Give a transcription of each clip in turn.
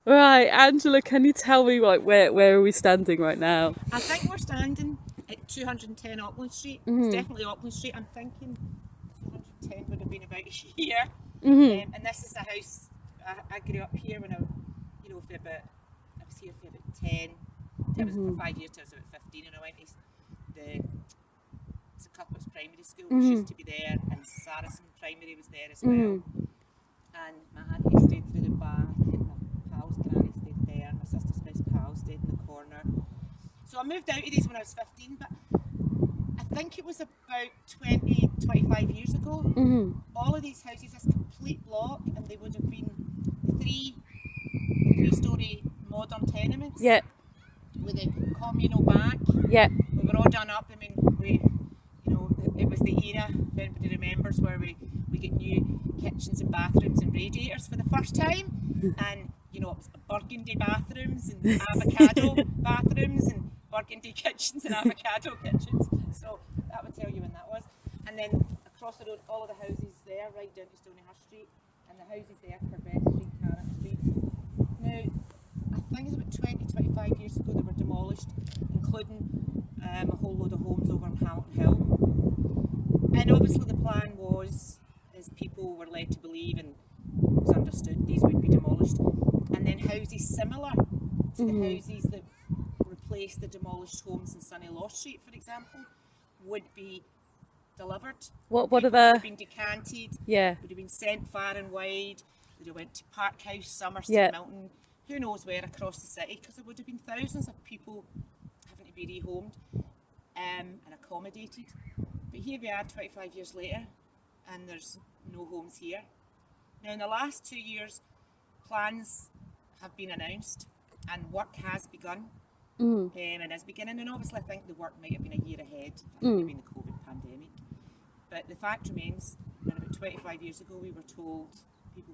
Right, Angela, can you tell me like where are we standing right now? I think we're standing at 210 Auckland Street. It's definitely Auckland Street. I'm thinking 210 would have been about here. And this is the house. I grew up here when I was here for about 10. It was for 5 years till I was about 15, and I went to the Cuthbert's Primary School, which used to be there, and Saracen Primary was there as well. And my auntie stayed through the back, and my pal's granny stayed there, and my sister's best pal stayed in the corner. So I moved out of these when I was 15, but I think it was about 25 years ago. All of these houses, this complete block, and they would have been three-storey modern tenements. Yeah. With a communal back. Yeah. We were all done up. I mean, it was the era, if anybody remembers, where we get new kitchens and bathrooms and radiators for the first time. And, it was burgundy bathrooms and avocado bathrooms and burgundy kitchens and avocado kitchens. So that would tell you when that was. And then across the road, all of the houses there, right down to Stonyhurst Street, and the houses there, Corbett Street, Tarrant Street. Now, I think it was about 25 years ago they were demolished, including a whole load of homes over in Hamiltonhill. And obviously the plan was, as people were led to believe and was understood, these would be demolished. And then houses similar to the houses that replaced the demolished homes in Sunny Law Street, for example, would be delivered. What are Would the... have been decanted. Yeah. Would have been sent far and wide. They'd have went to Parkhouse, Somerset, Milton, who knows where across the city, because there would have been thousands of people having to be rehomed and accommodated. But here we are 25 years later, and there's no homes here. Now, in the last 2 years, plans have been announced and work has begun and is beginning. And obviously I think the work might have been a year ahead, maybe the COVID pandemic. But the fact remains that about 25 years ago people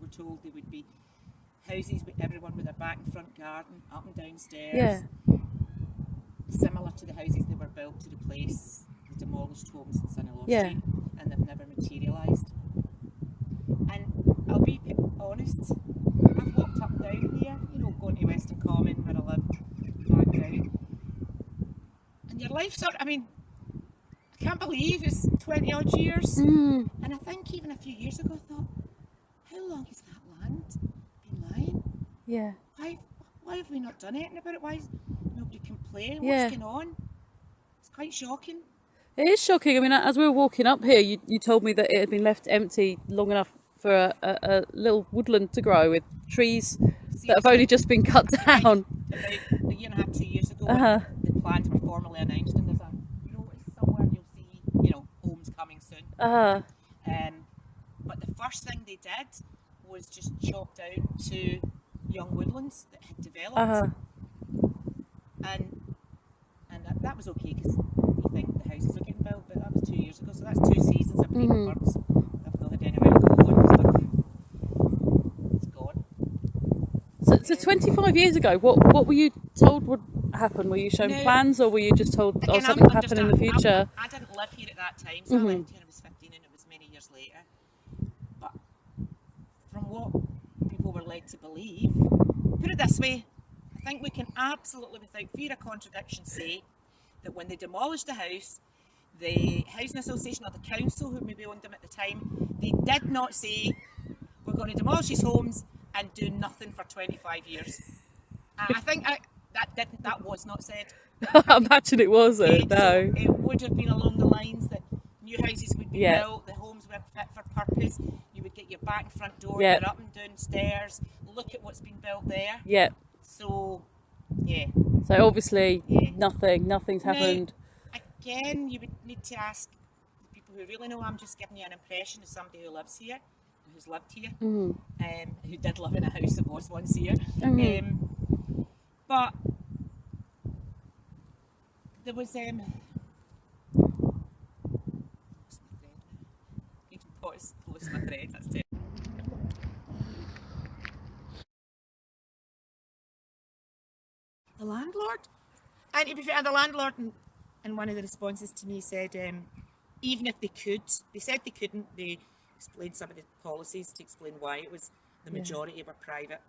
were told there would be houses with everyone with a back and front garden, up and down stairs, similar to the houses that were built to replace the demolished homes in Sunny Law Street, and they've never materialised. And I'll be honest, I've walked up and down here, going to Western Common where I lived, back down, and your life I can't believe it's 20 odd years, and I think even a few years ago I thought, how long has that land been lying? Yeah. Why have we not done anything about it? Why is nobody complain? What's going on? It's quite shocking. It is shocking. I mean, as we were walking up here, you told me that it had been left empty long enough for a little woodland to grow with trees that have only just been cut down. About a year and a half, 2 years ago, the plans were formally announced, and there's a notice somewhere you'll see, homes coming soon. But the first thing they did was just chop down 2 young woodlands that had developed, and that was okay because you think the houses are getting built, but that was 2 years ago, so that's 2 seasons of breeding birds. I've not had anywhere to go and stuff. It's gone. So 25 years ago, what were you told would happen? Were you shown plans, or were you just told something will happen in the future? I didn't live here at that time, so I left here when I was 15, and it was many years later. But from what people were led to believe, put it this way, I think we can absolutely, without fear of contradiction, say that when they demolished the house, the Housing Association or the council, who maybe owned them at the time, they did not say, we're going to demolish these homes and do nothing for 25 years. I think that was not said. I imagine it wasn't, no. So it would have been along the lines that new houses would be built, the homes were fit for purpose, you would get your back and front door, your up and down stairs, look at what's been built there. Yeah. So, So obviously, nothing's happened. Now, again, you would need to ask the people who really know. I'm just giving you an impression of somebody who lives here, who's lived here, who did live in a house that was once here. But there was lost my thread. That's it. The landlord, and to be fair, the landlord in one of the responses to me said, even if they could, they said they couldn't. They explained some of the policies to explain why it was the majority were private.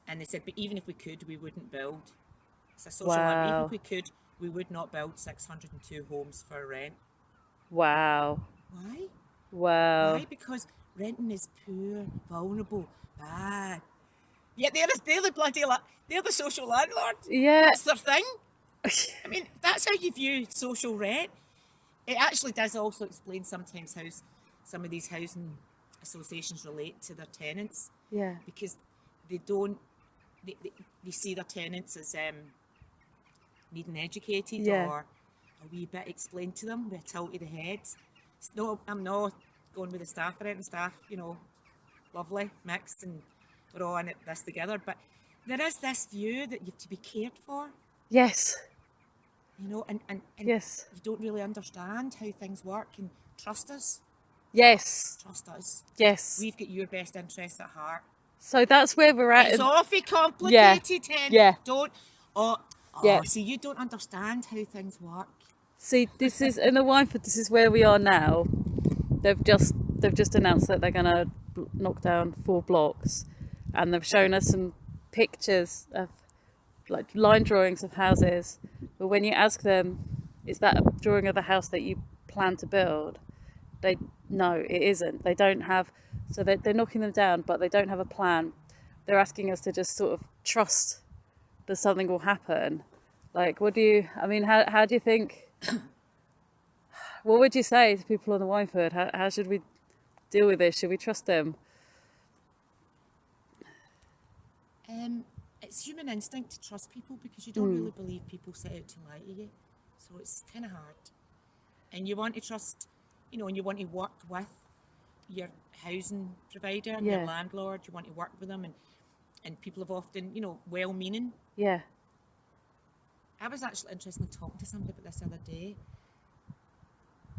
And they said, but even if we could, we wouldn't build. It's a social one. Even Wow. if we could, we would not build 602 homes for rent. Wow. Why? Wow. Why? Because renting is poor, vulnerable, bad. Yet they're the bloody they're the social landlord. Yeah. That's their thing. I mean, that's how you view social rent. It actually does also explain sometimes how some of these housing associations relate to their tenants. Yeah. Because they don't, they see their tenants as needing educated Yeah. or a wee bit explained to them with a tilt of the head. No, I'm not going with the staff or anything. Staff, lovely, mixed, and we're all in this together. But there is this view that you have to be cared for, Yes. and Yes. you don't really understand how things work, and trust us. Yes. Trust us. Yes. We've got your best interests at heart. So that's where we're at. It's awfully complicated, Hen. Yeah. Don't. Yeah. See, you don't understand how things work. See, this is in the Wynford. This is where we are now. They've just announced that they're going to knock down 4 blocks, and they've shown us some pictures of like line drawings of houses. But when you ask them, is that a drawing of the house that you plan to build? No, it isn't. They don't have. So they're knocking them down, but they don't have a plan. They're asking us to just sort of trust that something will happen. Like, how do you think? What would you say to people on the Wynford? How should we deal with this? Should we trust them? It's human instinct to trust people because you don't really believe people set out to lie to you. So it's kind of hard. And you want to trust, and you want to work with your housing provider and your landlord. You want to work with them, and people have often, well-meaning. Yeah. I was actually interested in talking to somebody about this the other day.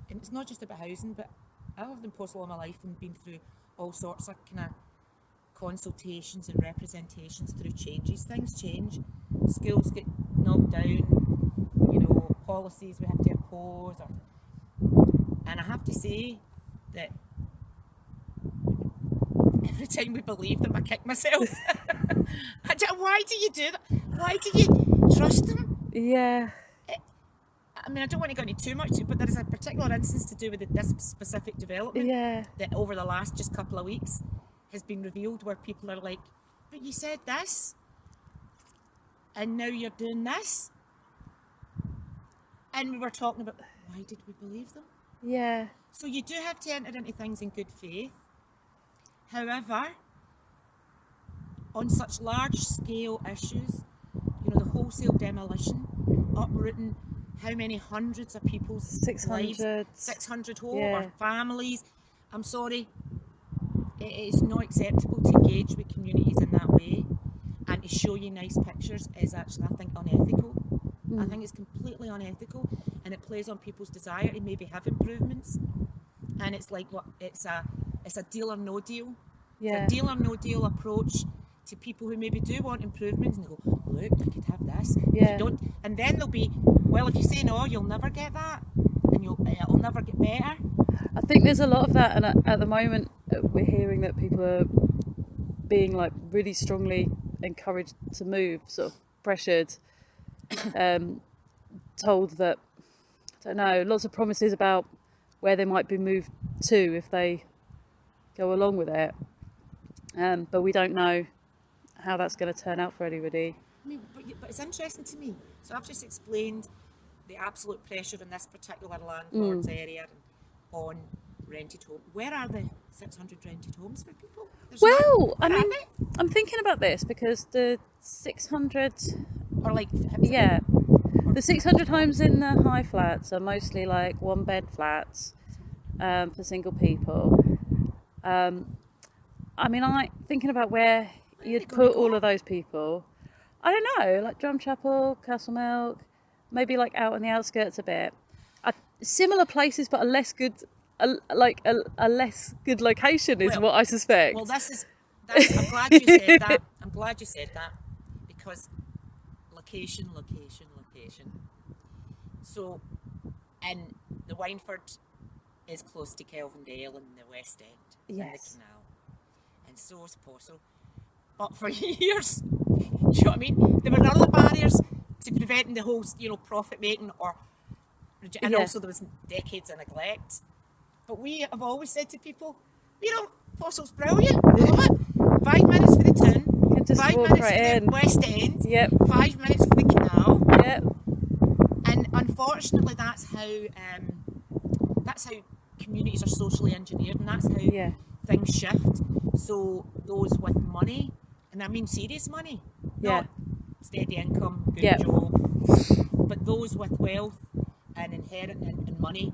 And it's not just about housing, but I've lived in Possil all my life and been through all sorts of kind of consultations and representations through changes. Things change. Schools get knocked down, policies we have to oppose. And I have to say that every time we believe them, I kick myself. Why do you do that? Why do you trust them? Yeah. I don't want to go into too much, but there is a particular instance to do with this specific development that over the last just couple of weeks has been revealed where people are like, but you said this, and now you're doing this. And we were talking about, why did we believe them? Yeah. So you do have to enter into things in good faith. However, on such large scale issues, the wholesale demolition, uprooting how many hundreds of people's 600. lives, 600 whole families. I'm sorry, it is not acceptable to engage with communities in that way, and to show you nice pictures is actually, I think, unethical. I think it's completely unethical, and it plays on people's desire to maybe have improvements. And it's like it's a deal or no deal. Yeah. It's a deal or no deal approach to people who maybe do want improvements, and they go, look, you could have this. Yeah. If you don't, and then they'll be, well, if you say no, you'll never get that, and it'll never get better. I think there's a lot of that, and at the moment we're hearing that people are being like really strongly encouraged to move, sort of pressured, told that, I don't know, lots of promises about where they might be moved to if they go along with it, but we don't know how that's going to turn out for anybody. But it's interesting to me. So I've just explained the absolute pressure in this particular landlord's area and on rented home. Where are the 600 rented homes for people? I'm thinking about this because the 600, or like, the 600 homes in the high flats are mostly like 1-bed flats for single people. Thinking about where you'd put all of those people. I don't know, like Drumchapel, Castlemilk, maybe like out on the outskirts a bit. Similar places, but a less good location is what I suspect. Well, I'm glad you said that. I'm glad you said that, because location. So, and the Wynford is close to Kelvindale and the West End and the canal, and so is Possil. up for years. Do you know what I mean? There were none of the barriers to preventing the whole, profit making and also there was decades of neglect. But we have always said to people, Possil's brilliant, love it. 5 minutes for the town, can just 5 walk minutes right for in. the West End, Yep. 5 minutes for the canal. Yep. And unfortunately, that's how communities are socially engineered, and that's how things shift. So those with money, and I mean serious money, not steady income, good job, but those with wealth and inheritance and money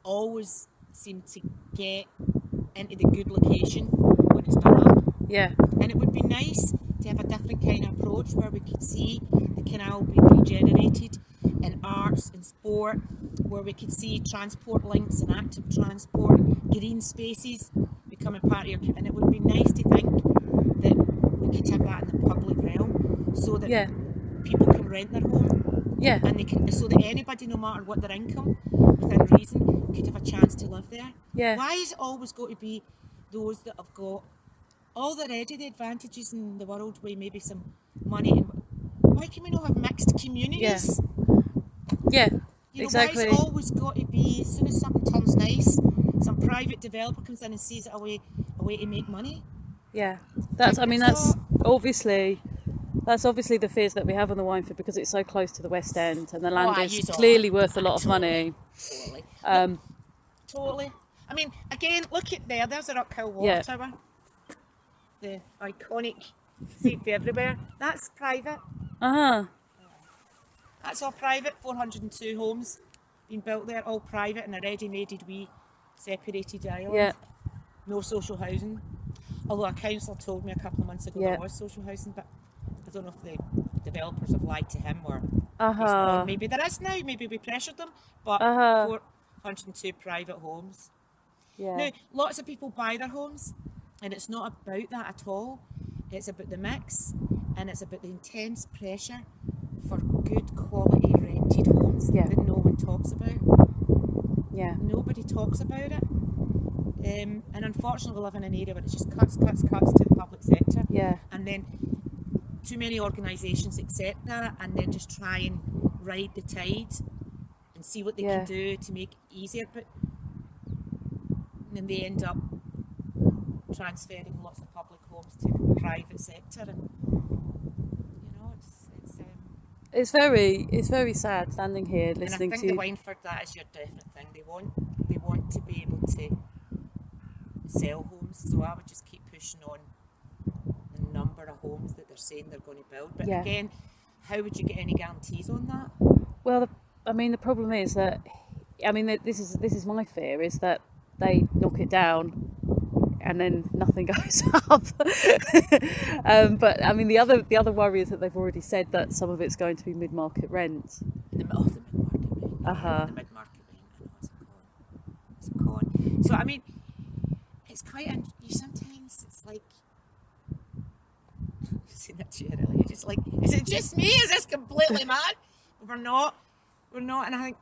always seem to get into the good location when it's done up. Yeah. And it would be nice to have a different kind of approach where we could see the canal being regenerated in arts and sport, where we could see transport links and active transport, green spaces becoming part of your... And it would be nice to think that we could have that in the public realm so that people can rent their home. Yeah. And they can, so that anybody, no matter what their income, within reason, could have a chance to live there. Yeah. Why is it always got to be those that have got already the advantages in the world with maybe some money? And why can we not have mixed communities? Yeah, Why exactly. has it always got to be, as soon as something turns nice, some private developer comes in and sees it a way to make money? Yeah, that's obviously the fears that we have on the Wynford because it's so close to the West End and the land is clearly worth a lot of money. Totally. Totally. I mean, again, look at there's a Rockhill Water Tower. The iconic safety everywhere. That's private. That's all private. 402 homes being built there, all private and a ready-made wee separated island. Yeah. No social housing. Although a councillor told me a couple of months ago there was social housing, but I don't know if the developers have lied to him or maybe there is now, maybe we pressured them, but 402 private homes. Yeah. Now, lots of people buy their homes and it's not about that at all. It's about the mix and it's about the intense pressure for good quality rented homes that no one talks about. Yeah. Nobody talks about it. And unfortunately we live in an area where it's just cuts to the public sector. Yeah. And then too many organisations accept that and then just try and ride the tide and see what they can do to make it easier. But then they end up transferring lots of public homes to the private sector, and it's very sad standing here listening and I think the Wynford, that is your definite thing. They want to be able to sell homes, so I would just keep pushing on the number of homes that they're saying they're going to build. But again, how would you get any guarantees on that? Well, the problem is that this is my fear, is that they knock it down and then nothing goes up. But the other worry is that they've already said that some of it's going to be mid-market rent. The mid-market rent. The mid-market rent. I know it's a con. So it's quite. Sometimes it's like. I've seen that to you earlier. Just like, is it just me? Is this completely mad? We're not, and I think,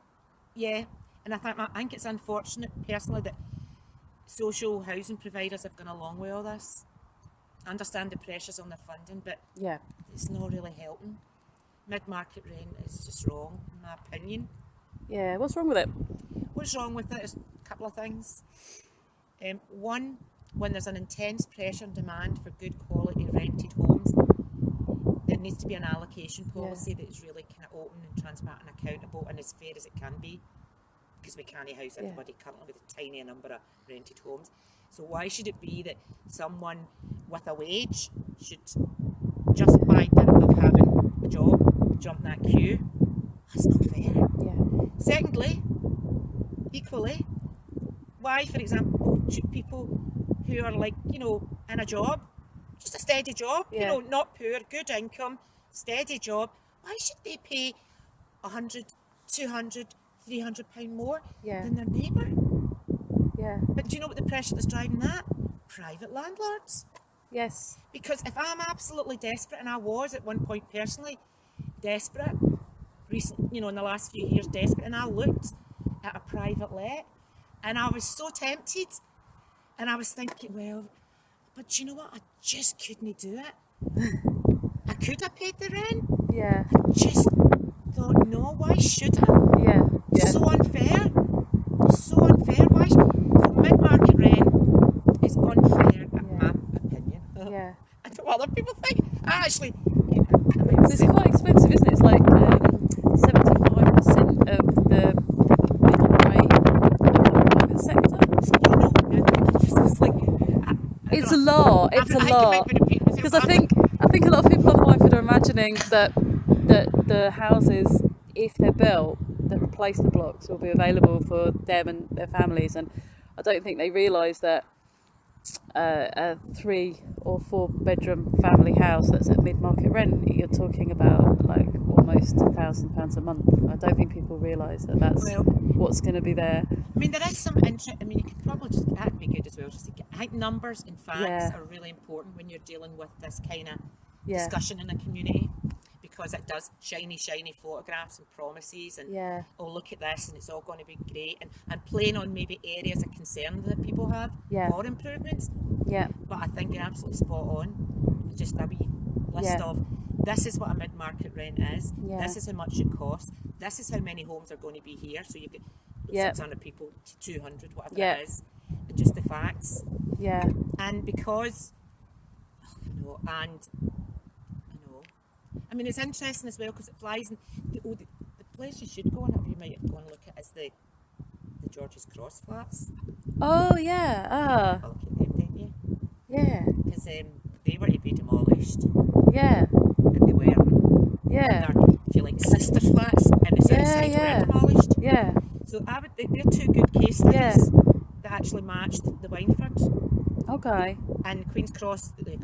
I think it's unfortunate personally that social housing providers have gone along with all this. I understand the pressures on their funding, but it's not really helping. Mid-market rent is just wrong, in my opinion. Yeah, what's wrong with it? What's wrong with it is a couple of things. One, when there's an intense pressure and demand for good quality rented homes, there needs to be an allocation policy that is really kind of open and transparent and accountable and as fair as it can be. Because we can't house everybody currently with a tiny number of rented homes. So why should it be that someone with a wage should, just by dint of having a job, jump that queue? That's not fair. Yeah. Secondly, equally, why, for example, should people who are in a job, just a steady job, not poor, good income, steady job, why should they pay 100, 200, £300 more than their neighbour? Yeah. But do you know what the pressure that's driving that? Private landlords. Yes. Because if I'm absolutely desperate, and I was at one point personally desperate, in the last few years desperate, and I looked at a private let, and I was so tempted, and I was thinking, well, But you know what? I just couldn't do it. I could have paid the rent. Yeah. I just thought, no, why should I? Yeah. It's so unfair. It's so unfair. Why? So mid-market rent is unfair, in my opinion. Yeah. I don't know what other people think. I actually, It's quite expensive, isn't it? It's like 75% of the middle rate of the private sector. It's like, It's a lot. It's a lot. Because I think a lot of people on the Wynford are imagining that the houses, if they're built, that replace the blocks, will be available for them and their families, and I don't think they realise that a 3 or 4 bedroom family house that's at mid-market rent, you're talking about like almost £1,000 a month. I don't think people realise that that's what's going to be there. I mean, there is some interest. I mean, you could probably just, that'd be good as well. Just to get, I think numbers and facts are really important when you're dealing with this kind of discussion in a community, because it does shiny photographs and promises and oh, look at this and it's all going to be great, and playing on maybe areas of concern that people have for improvements. But I think you're absolutely spot on. Just a wee list of, this is what a mid-market rent is, this is how much it costs, this is how many homes are going to be here, so you've got 600 people to 200, whatever it is, and just the facts. And because I mean, it's interesting as well because it flies in the place you should go and you might go and look at is the George's Cross flats. Oh yeah. Have a look at them, didn't you? Yeah. Because they were to be demolished. Yeah. And they were. Yeah. They're, if you like, sister flats in the south side were demolished. Yeah. So they're 2 good case studies that actually matched the Wynford. Okay. And Queen's Cross are the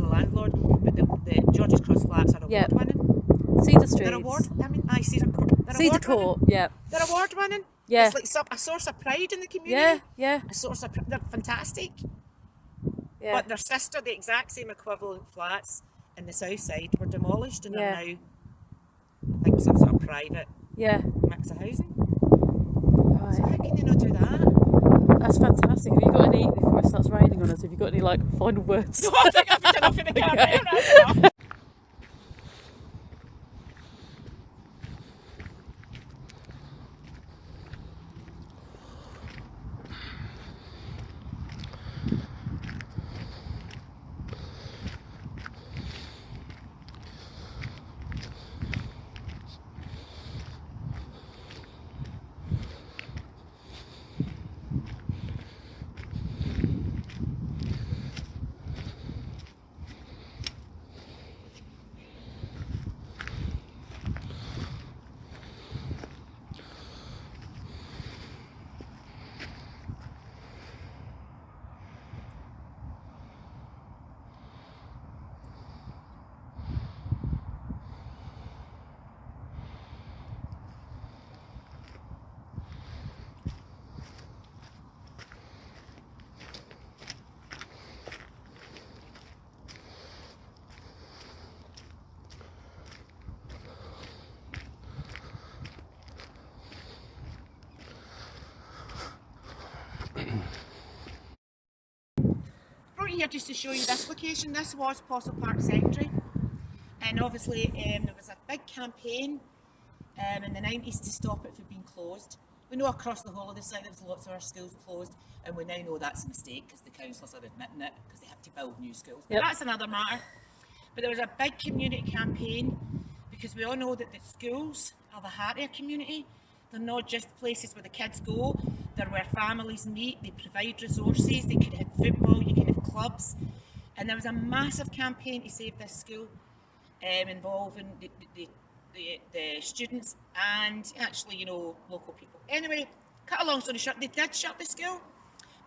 landlord, but the George's Cross flats are award winning. Cedar Street. They're award. I mean, Cedar Court. Cedar Court. Yeah. They're award winning. Yeah. It's like a source of pride in the community. Yeah. A source of they're fantastic. Yeah. But their sister, the exact same equivalent flats in the south side, were demolished and are now, I think, some sort of private mix of housing. Right. So how can you not do that? That's fantastic. Have you got any, before it starts raining on us, have you got any like final words? No, I think I've been enough in the camera. Brought you here just to show you this location. This was Possil Park Secondary, and obviously there was a big campaign in the 90s to stop it from being closed. We know across the whole of the site there was lots of our schools closed, and we now know that's a mistake because the councillors are admitting it because they have to build new schools. But that's another matter. But there was a big community campaign because we all know that the schools are the heart of our community. They're not just places where the kids go, they're where families meet, they provide resources, they could have football, you can have clubs. And there was a massive campaign to save this school involving the students and actually, local people. Anyway, cut a long story short, they did shut the school,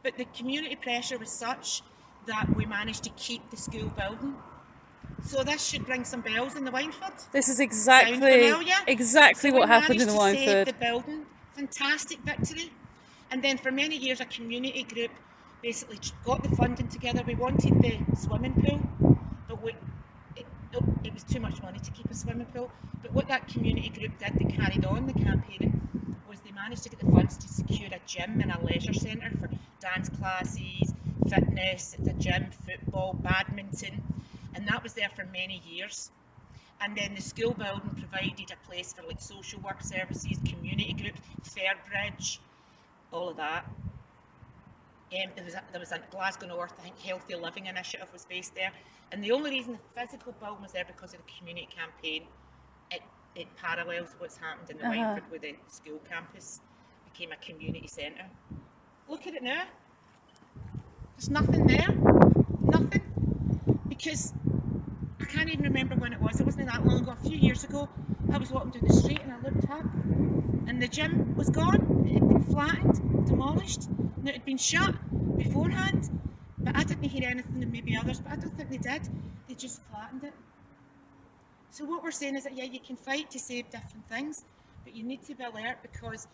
but the community pressure was such that we managed to keep the school building. So this should ring some bells in the Wynford. This is exactly what happened in the Wynford. Saved the building. Fantastic victory. And then for many years a community group basically got the funding together. We wanted the swimming pool, but it was too much money to keep a swimming pool. But what that community group did, they carried on the campaigning, was they managed to get the funds to secure a gym and a leisure centre for dance classes, fitness, it's a gym, football, badminton, and that was there for many years. And then the school building provided a place for like social work services, community groups, Fairbridge, all of that. There was a Glasgow North, I think, Healthy Living Initiative was based there. And the only reason the physical building was there because of the community campaign. It parallels what's happened in the Whiteford with the school campus. It became a community centre. Look at it now. There's nothing there. Nothing. Because I can't even remember when it was. It wasn't that long ago. A few years ago, I was walking down the street and I looked up and the gym was gone. It had been flattened, demolished. And it had been shut beforehand. But I didn't hear anything, and maybe others, but I don't think they did. They just flattened it. So what we're saying is that, yeah, you can fight to save different things, but you need to be alert, because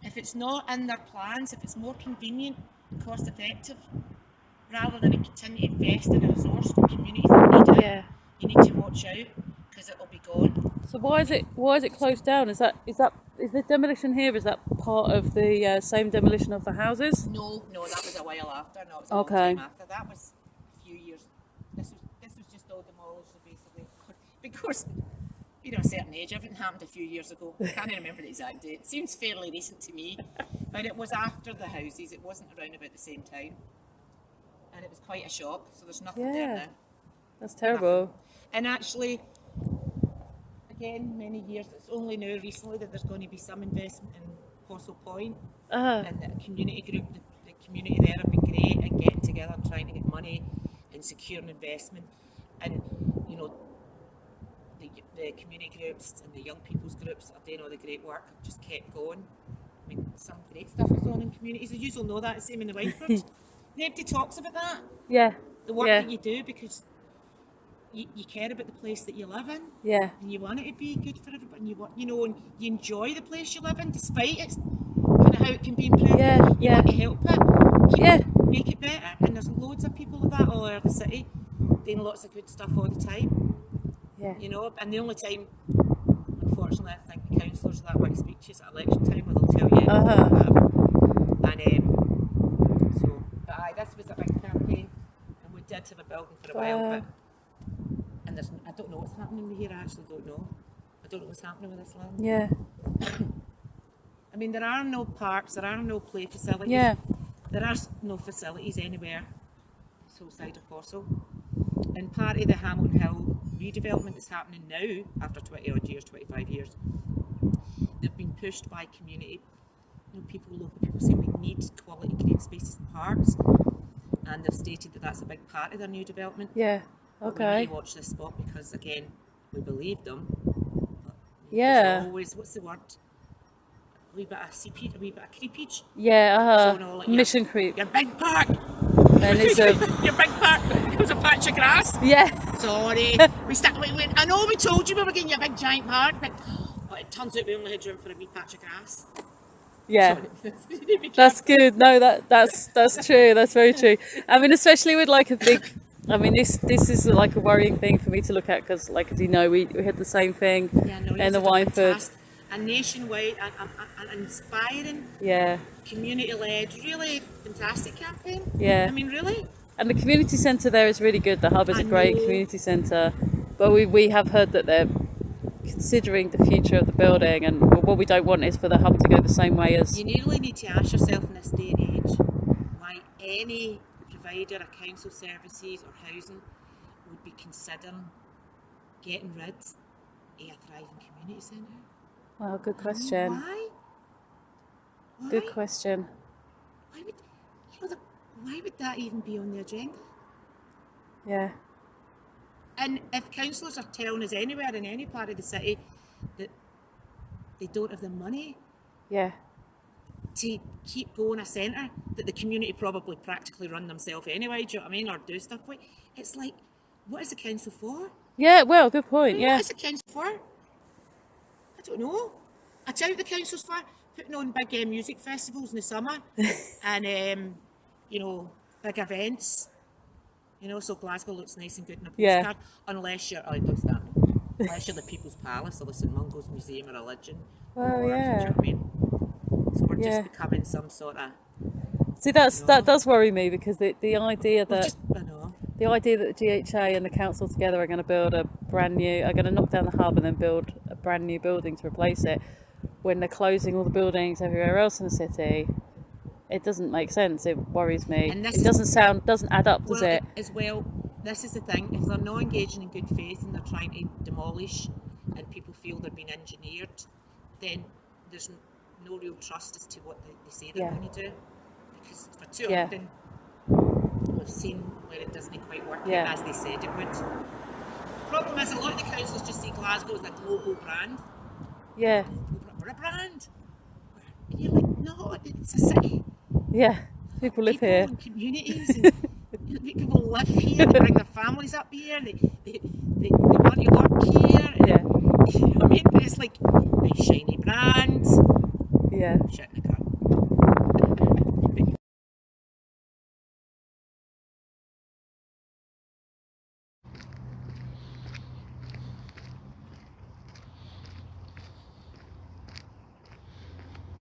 if it's not in their plans, if it's more convenient and cost effective, rather than continue to invest in a resource for communities that need it, you need to watch out, because it'll be gone. So why is it closed down? Is the demolition here? Is that part of the same demolition of the houses? No, that was a while after. No, it was a long time after. That was a few years. This was just all demolished, basically. Because, you know, a certain age, everything happened a few years ago. I can't remember the exact date. It seems fairly recent to me, but it was after the houses. It wasn't around about the same time, and it was quite a shock. So there's nothing there now. That's terrible. Nothing. And actually, again, many years. It's only now recently that there's going to be some investment in Possil Point, and the community group. The community there have been great at getting together and trying to get money and securing investment, and you know. The community groups and the young people's groups are doing all the great work, have just kept going. I mean, some great stuff is on in communities. You usually know that, the same in the Whiteford. Nobody talks about that. Yeah. The work that you do, because you care about the place that you live in. Yeah. And you want it to be good for everybody. And and you enjoy the place you live in, despite it's kind of how it can be improved. You want to help it. Make it better. And there's loads of people like that all over the city doing lots of good stuff all the time. Yeah. You know, and the only time, unfortunately, I think the councillors that want to speak to you is at election time, where they'll tell you whatever. And but this was a big campaign, and we did have a building for a while, but I don't know what's happening here. I actually don't know. I don't know what's happening with this land. Yeah. I mean, there are no parks, there are no play facilities. Yeah. There are no facilities anywhere this whole side of Possil. And part of the Hamiltonhill redevelopment that's happening now, after 20 odd years, 25 years, they've been pushed by community, local people saying we need quality green spaces and parks, and they've stated that that's a big part of their new development. Yeah, okay. We need to watch this spot, because again, we believe them. But there's always, what's the word? A wee bit of seepage, a wee bit of creepage. Yeah, like mission creep. Your big park! And it's your big park! It was a patch of grass! Yeah. Sorry. I know we told you we were getting you a big giant park, but it turns out we only had room for a wee patch of grass. Yeah. That's good. No, that's true. That's very true. I mean, especially with like a big, I mean, this is like a worrying thing for me to look at, because like, as you know, we had the same thing in the Whiteford. A nationwide, an inspiring, community-led, really fantastic campaign. Yeah. I mean, really. And the community centre there is really good. The hub is a great community centre, but we have heard that they're considering the future of the building, and what we don't want is for the hub to go the same way as. You really need to ask yourself in this day and age why any provider of council services or housing would be considering getting rid of a thriving community centre. Well, good question. Why? Good question. Why would that even be on the agenda? Yeah. And if councillors are telling us anywhere in any part of the city that they don't have the money to keep going a centre that the community probably practically run themselves anyway, do you know what I mean, or do stuff with, it's like, what is the council for? Yeah, well, good point, What is the council for? I don't know. I tell you what the council's for, putting on big music festivals in the summer and, big events. So Glasgow looks nice and good in a postcard, unless you're, unless you're the People's Palace or the St Mungo's Museum of Religion. Well, do you know what I mean? So we're just becoming some sort of See, that does worry me, because the idea that I know. the GHA and the council together are going to build are going to knock down the hub and then build a brand new building to replace it, when they're closing all the buildings everywhere else in the city. It doesn't make sense. It worries me. And it doesn't add up, does it? As well, this is the thing. If they're not engaging in good faith and they're trying to demolish, and people feel they're being engineered, then there's no real trust as to what they say they're going to do. Because for too often, we've seen where it doesn't quite work out as they said it would. Problem is, a lot of the councils just see Glasgow as a global brand. Yeah. We're a brand. And you're like, no, it's a city. Yeah. People live here. And communities, and people live here. They bring their families up here. They want to work here. And, you know what I mean? But it's like nice shiny brands. Yeah. Shit,